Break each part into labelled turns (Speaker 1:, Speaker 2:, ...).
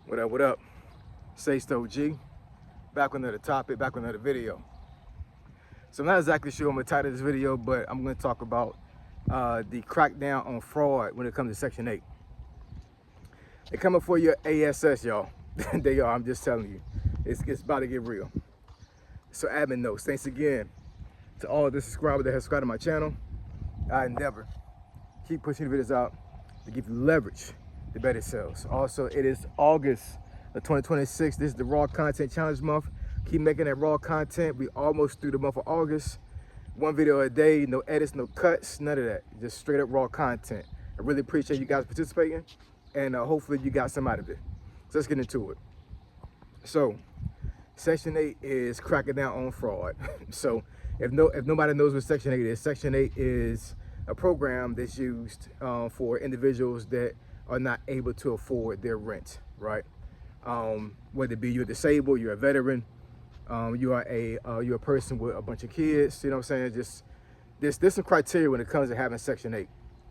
Speaker 1: What up, what up? Say Stowe G. Back with another topic, back with another video. So I'm not exactly sure I'm gonna title this video, but I'm gonna talk about the crackdown on fraud when it comes to Section 8. They're coming for your ASS, y'all. They are, I'm just telling you. It's about to get real. So admin notes, thanks again to all the subscribers that have subscribed to my channel. I endeavor keep pushing the videos out to give you leverage to better sales. Also, it is August of 2026. This is the Raw Content Challenge month. Keep making that raw content. We almost through the month of August. One video a day, no edits, no cuts, none of that. Just straight up raw content. I really appreciate you guys participating, and hopefully you got some out of it. So let's get into it. So, Section 8 is cracking down on fraud. So, if nobody knows what Section 8 is, Section 8 is a program that's used for individuals that are not able to afford their rent, right? Whether it be you're disabled, you're a veteran, you're a person with a bunch of kids, you know what I'm saying? Just there's some criteria when it comes to having Section 8,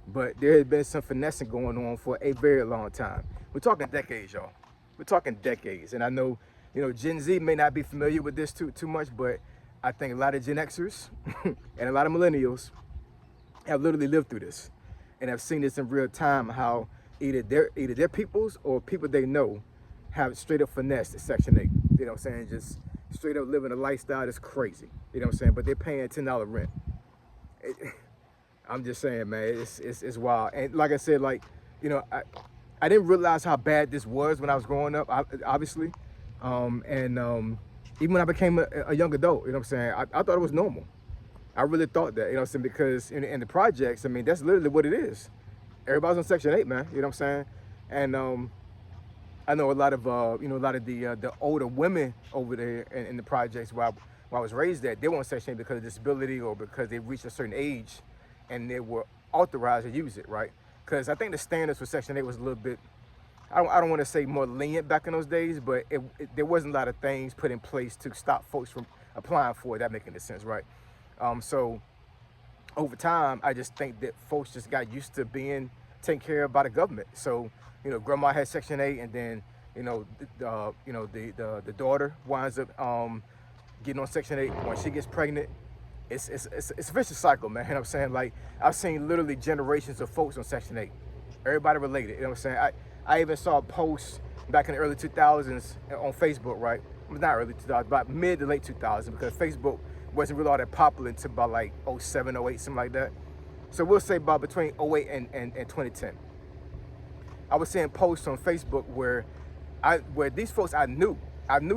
Speaker 1: but there has been some finessing going on for a very long time. We're talking decades, y'all. We're talking decades, and I know, you know, Gen Z may not be familiar with this too much, but I think a lot of Gen Xers and a lot of millennials have literally lived through this and have seen this in real time, how either their peoples or people they know have straight up finessed Section 8. You know what I'm saying? Just straight up living a lifestyle that's crazy. You know what I'm saying? But they're paying $10 rent. I'm just saying, man, it's wild. And like I said, like, you know, I didn't realize how bad this was when I was growing up, obviously. Even when I became a young adult, you know what I'm saying, I thought it was normal. I really thought that, you know what I'm saying, because in the projects, I mean, that's literally what it is. Everybody's on Section 8, man, you know what I'm saying? And I know a lot of, you know, a lot of the older women over there in the projects where I was raised at, they weren't Section 8 because of disability or because they reached a certain age and they were authorized to use it, right? Because I think the standards for Section 8 was a little bit, I don't want to say more lenient back in those days, but there wasn't a lot of things put in place to stop folks from applying for it. That making any sense, right? So over time, I just think that folks just got used to being taken care of by the government. So, you know, grandma had Section 8, and then, you know, the daughter winds up getting on Section 8. When she gets pregnant, it's a vicious cycle, man. You know what I'm saying? Like, I've seen literally generations of folks on Section 8. Everybody related, you know what I'm saying? I even saw a post back in the early 2000s on Facebook, right? Well, not early 2000s, about mid to late 2000s, because Facebook wasn't really all that popular until about like 07, 08, something like that. So we'll say about between 08 and 2010. I was seeing posts on Facebook where these folks, I knew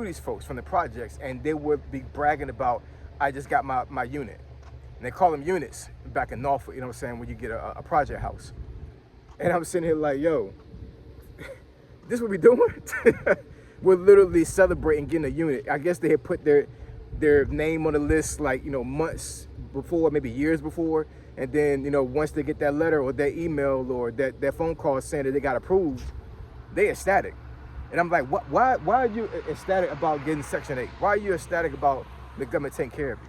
Speaker 1: these folks from the projects, and they would be bragging about, I just got my unit. And they call them units back in Norfolk, you know what I'm saying, when you get a project house. And I'm sitting here like, yo, this what we doing? We're literally celebrating getting a unit. I guess they had put their name on the list, like, you know, months before, maybe years before. And then, you know, once they get that letter or that email or that phone call saying that they got approved, they ecstatic. And I'm like, why are you ecstatic about getting Section 8? Why are you ecstatic about the government taking care of you?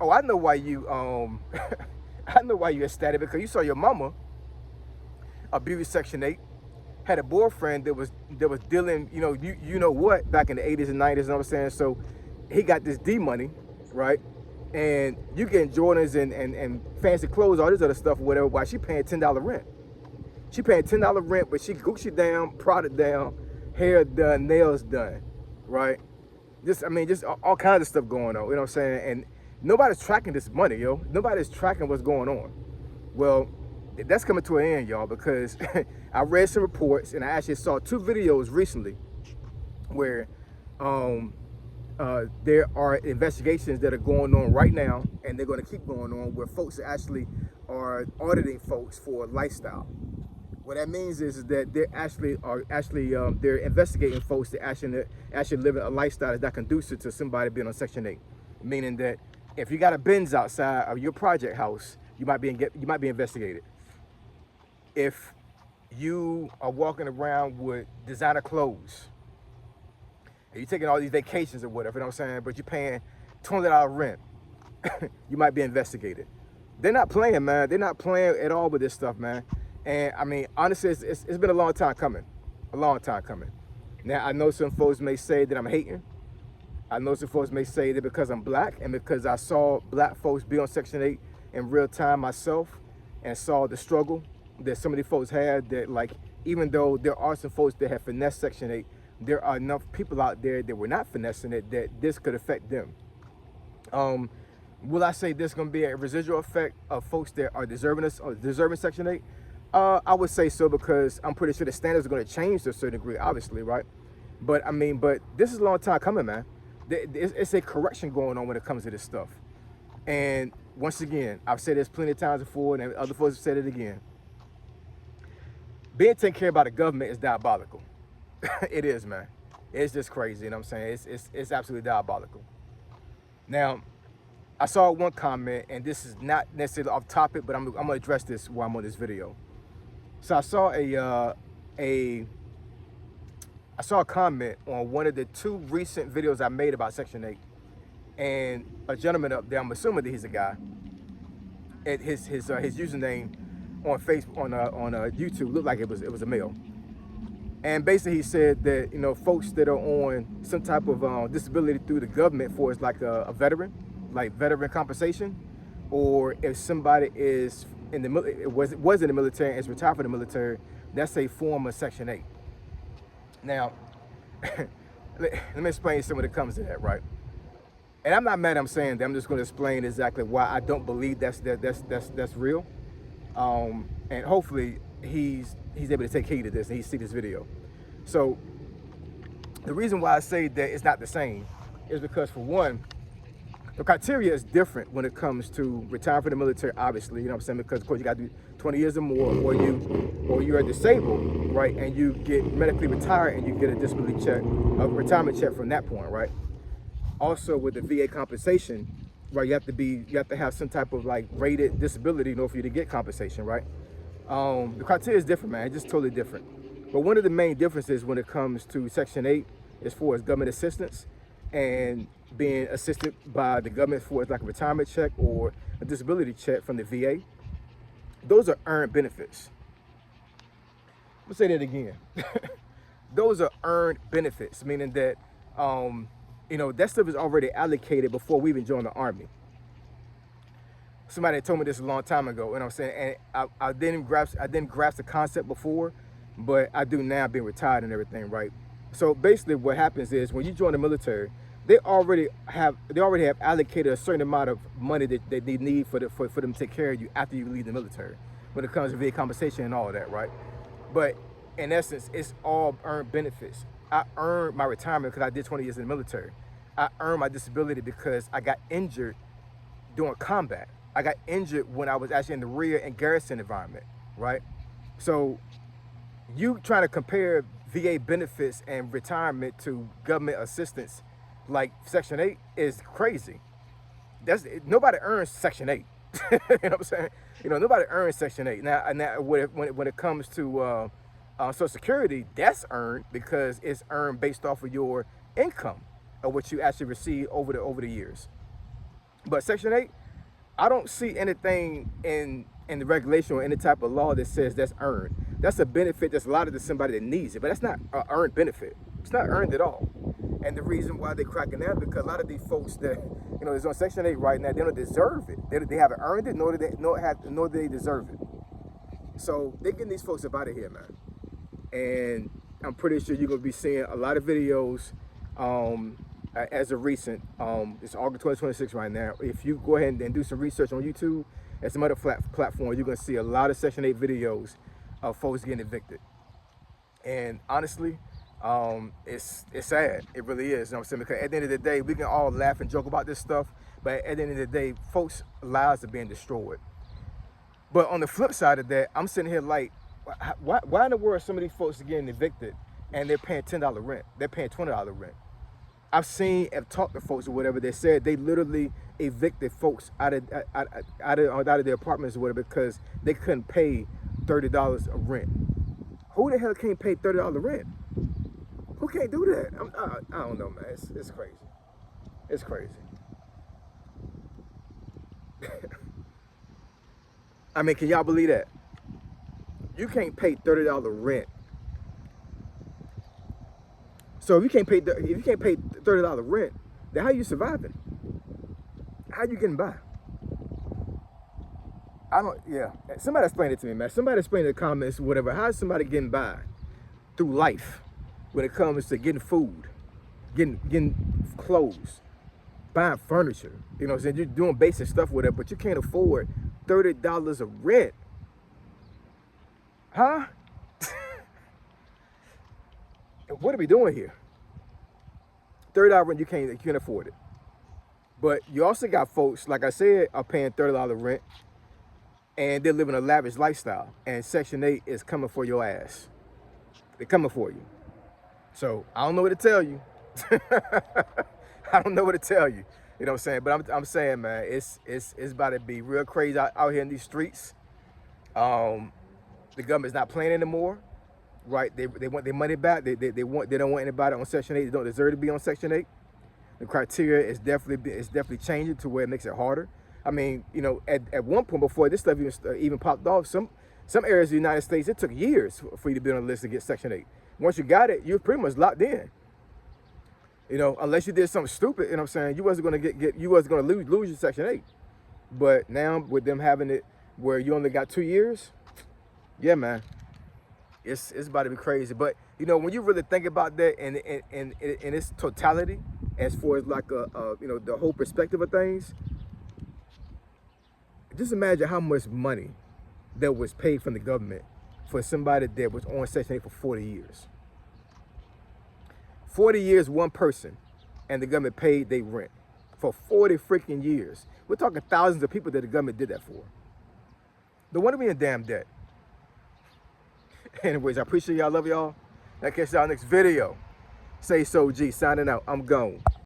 Speaker 1: Oh, I know why you I know why you ecstatic, because you saw your mama abuse Section 8, had a boyfriend that was dealing, you know what, back in the 80s and 90s, you know what I'm saying? So he got this D money, right? And you getting Jordans and fancy clothes, all this other stuff, whatever, while she paying $10 rent. She paying $10 rent, but she Gucci down, Prada down, hair done, nails done, right? Just all kinds of stuff going on, you know what I'm saying? And nobody's tracking this money, yo. Nobody's tracking what's going on. Well, that's coming to an end, y'all, because I read some reports, and I actually saw 2 videos recently where there are investigations that are going on right now, and they're going to keep going on, where folks actually are auditing folks for lifestyle. What that means is that they're investigating folks that actually living a lifestyle that's not conducive to somebody being on Section 8. Meaning that if you got a Benz outside of your project house, you might be investigated. If you are walking around with designer clothes, and you're taking all these vacations or whatever, you know what I'm saying, but you're paying $20 rent, you might be investigated. They're not playing, man. They're not playing at all with this stuff, man. And I mean, honestly, it's been a long time coming. Now, I know some folks may say that I'm hating. I know some folks may say that because I'm black and because I saw black folks be on Section 8 in real time myself and saw the struggle that some of these folks had, that like, even though there are some folks that have finessed Section 8, there are enough people out there that were not finessing it that this could affect them. Will I say there's going to be a residual effect of folks that are deserving Section 8? I would say so, because I'm pretty sure the standards are going to change to a certain degree, obviously, right? But I mean, but this is a long time coming, man. It's a correction going on when it comes to this stuff. And once again, I've said this plenty of times before, and other folks have said it again. Being taken care of by the government is diabolical. It is, man. It's just crazy, you know what I'm saying? It's absolutely diabolical. Now, I saw one comment, and this is not necessarily off topic, but I'm gonna address this while I'm on this video. So I saw a comment on one of the 2 recent videos I made about Section 8, and a gentleman up there, I'm assuming that he's a guy, and his username on Facebook on YouTube looked like it was a male. And basically he said that, you know, folks that are on some type of disability through the government, for is like a veteran, like veteran compensation, or if somebody is in the was in the military and is retired from the military, that's a form of Section 8. Now, let me explain some when it comes to that, right? And I'm not mad I'm saying that. I'm just going to explain exactly why I don't believe that's real. And hopefully he's able to take heed of this and he see this video. So the reason why I say that it's not the same is because, for one, the criteria is different when it comes to retiring from the military, obviously, you know what I'm saying? Because of course you got to do 20 years or more, or you are disabled, right? And you get medically retired and you get a disability check, a retirement check from that point, right? Also with the VA compensation, right? You have to have some type of like rated disability in order for you to get compensation, right? The criteria is different, man. It's just totally different. But one of the main differences when it comes to Section 8 as far as government assistance and being assisted by the government for like a retirement check or a disability check from the VA, those are earned benefits. I'm gonna say that again. Those are earned benefits, meaning that you know, that stuff is already allocated before we even joined the Army. Somebody told me this a long time ago, you know what I'm saying? And I didn't grasp the concept before, but I do now, being retired and everything, right? So basically what happens is when you join the military, they already have allocated a certain amount of money that they need for them to take care of you after you leave the military, when it comes to VA compensation and all of that, right? But in essence, it's all earned benefits. I earned my retirement because I did 20 years in the military. I earned my disability because I got injured during combat. I got injured when I was actually in the rear and garrison environment, right? So you trying to compare VA benefits and retirement to government assistance like Section 8 is crazy. Nobody earns Section 8. You know what I'm saying? You know, nobody earns Section 8. Now when it comes to Social Security, that's earned because it's earned based off of your income or what you actually receive over the years. But Section 8, I don't see anything in the regulation or any type of law that says that's earned. That's a benefit that's allotted to somebody that needs it, but that's not an earned benefit. It's not earned at all. And the reason why they're cracking down is because a lot of these folks that, you know, is on Section 8 right now, they don't deserve it. They haven't earned it, nor do they deserve it. So they're getting these folks up out of here, man. And I'm pretty sure you're going to be seeing a lot of videos as of recent. It's August 2026 right now. If you go ahead and do some research on YouTube and some other platforms, you're going to see a lot of Section 8 videos of folks getting evicted. And honestly, it's sad. It really is. You know what I'm saying? Because at the end of the day, we can all laugh and joke about this stuff, but at the end of the day, folks' lives are being destroyed. But on the flip side of that, I'm sitting here like, why in the world some of these folks are getting evicted and they're paying $10 rent? They're paying $20 rent. I've talked to folks or whatever. They said they literally evicted folks out of their apartments or whatever because they couldn't pay $30 of rent. Who the hell can't pay $30 rent? Who can't do that? I don't know, man. It's crazy. It's crazy. I mean, can y'all believe that? You can't pay $30 rent So if you can't pay $30 rent, then how you surviving? How you getting by? I don't. Yeah. Somebody explain it to me, man. Somebody explain in the comments, whatever. How is somebody getting by through life when it comes to getting food, getting clothes, buying furniture? You know what I'm saying? You're doing basic stuff with it, but you can't afford $30 of rent. Huh? What are we doing here? $30 rent, you can't afford it. But you also got folks, like I said, are paying $30 rent and they're living a lavish lifestyle. And Section 8 is coming for your ass. They're coming for you. So I don't know what to tell you. I don't know what to tell you. You know what I'm saying? But I'm saying, man, it's about to be real crazy out here in these streets. The government's not playing anymore, right? They want their money back. They don't want anybody on Section 8. They don't deserve to be on Section 8. The criteria is definitely changing to where it makes it harder. I mean, you know, at one point before this stuff even popped off, some areas of the United States, it took years for you to be on a list to get Section 8. Once you got it, you're pretty much locked in. You know, unless you did something stupid, you know what I'm saying, you wasn't gonna lose your Section 8. But now with them having it where you only got 2 years, yeah, man, it's about to be crazy. But you know, when you really think about that in its totality, as far as like you know, the whole perspective of things, just imagine how much money that was paid from the government for somebody that was on Section 8 for 40 years. 40 years, one person, and the government paid their rent for 40 freaking years. We're talking thousands of people that the government did that for. No wonder we in damn debt. Anyways, I appreciate y'all. Love y'all. I'll catch y'all next video. Say so, G. Signing out. I'm gone.